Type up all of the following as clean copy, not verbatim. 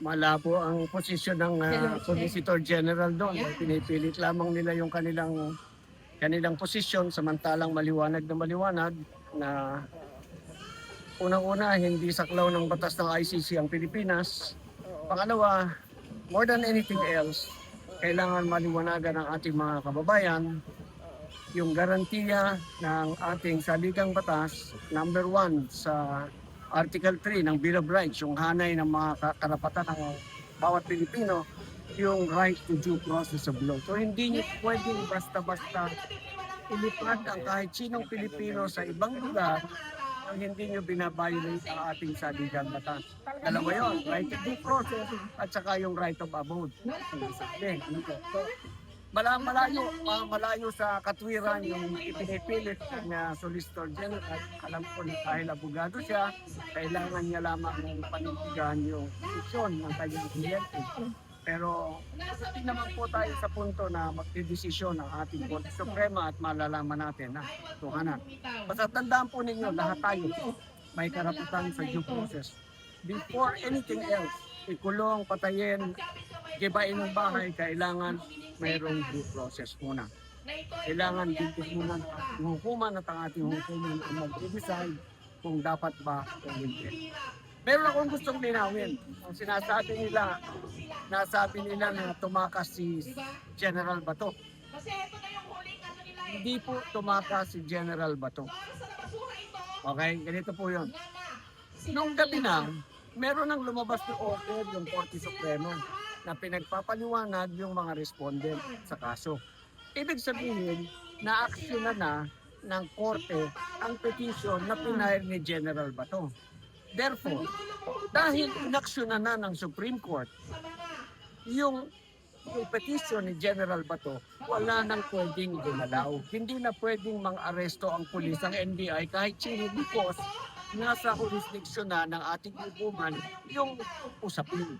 malabo ang posisyon ng Solicitor General doon. Pinipilit lamang nila yung kanilang posisyon, samantalang maliwanag na unang-una, hindi saklaw ng batas ng ICC ang Pilipinas. Pangalawa, more than anything else, kailangan maliwanagan ng ating mga kababayan yung garantiya ng ating saligang batas, number 1 sa Article 3 ng Bill of Rights, yung hanay ng mga karapatan ng bawat Pilipino, yung right to due process of law. So hindi niyo pwedeng basta-basta ilipad ang kahit sinong Pilipino sa ibang lugar ang hindi nyo binabiolate ang ating saligang batas. Dalawa yun, right to due process at saka yung right of abode. So, malayo sa katwiran yung ipinipilit na Solicitor General. Alam ko na dahil abogado siya, kailangan niya lamang panindigan yung posisyon ng kanyang kliyente. Pero hindi naman po tayo sa punto na magdedesisyon ng ating Korte Suprema at malalaman natin na tuhanan. Basta tandaan po ninyo, lahat tayo may karapatan sa due process. Before anything else, ikulong, patayin, gibain ng bahay, kailangan mayroong due process muna. Kailangan dintin muna ng ating hukuman at ang ating hukuman ang mag-decide kung dapat ba o hindi. Meron akong gustong linawin. Ang sinasabi nila na tumakas si General Bato. Hindi po tumakas si General Bato. Okay, ganito po yun. Nung gabi na, meron ng lumabas na order yung Korte Supremo na pinagpapaliwanag yung mga respondent sa kaso. Ibig sabihin, na-aksyonan na ng Korte ang petition na pinahir ni General Bato. Therefore, dahil inaksyonan na ng Supreme Court yung petition ni General Bato, wala nang pwedeng ginalaw. Hindi na pwedeng mang-aresto ang pulis, ang NBI, kahit sino, because nasa jurisdiction na ng ating hukuman yung usapin.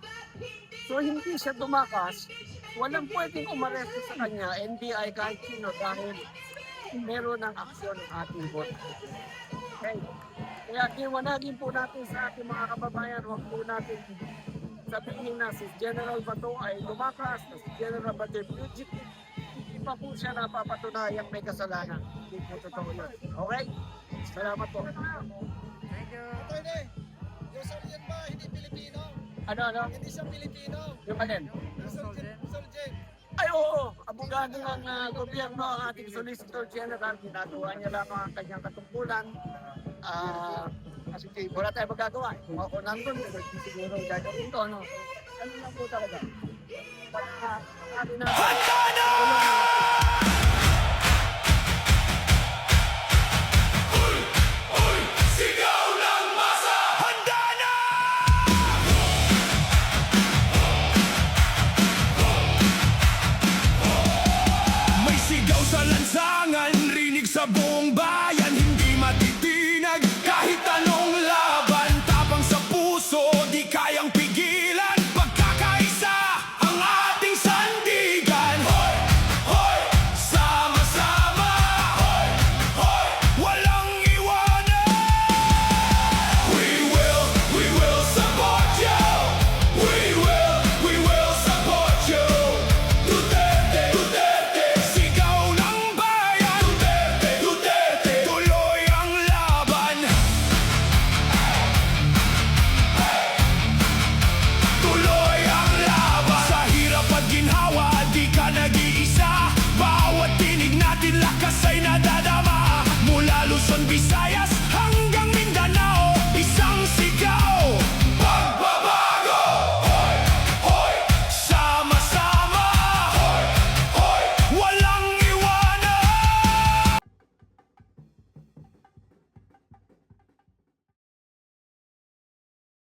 So hindi siya tumakas, walang pwedeng umaresto sa kanya, NBI, kahit sino, dahil meron ng aksyon ng ating court. Okay. Kaya kiwanagin po natin sa ating mga kababayan, huwag po natin sabihin na si General Bato ay tumakas, na si General Bato ay fugitive. Hindi pa po siya napapatunayang may kasalanan. Hindi po totoo yun. Okay? Salamat po. Thank you. Attorney, yung Solgen ba hindi Pilipino? Ano? Hindi siya Pilipino. Yung alin? Solgen. Ay oo, abogado ng gobyerno ang ating Solicitor General. Ginagawa niya lang ang kanyang katungkulan. Kasi wala tayong magagawa. Kung ako nandun, hindi siguro gagawin ito. Ano lang po talaga. Para natin na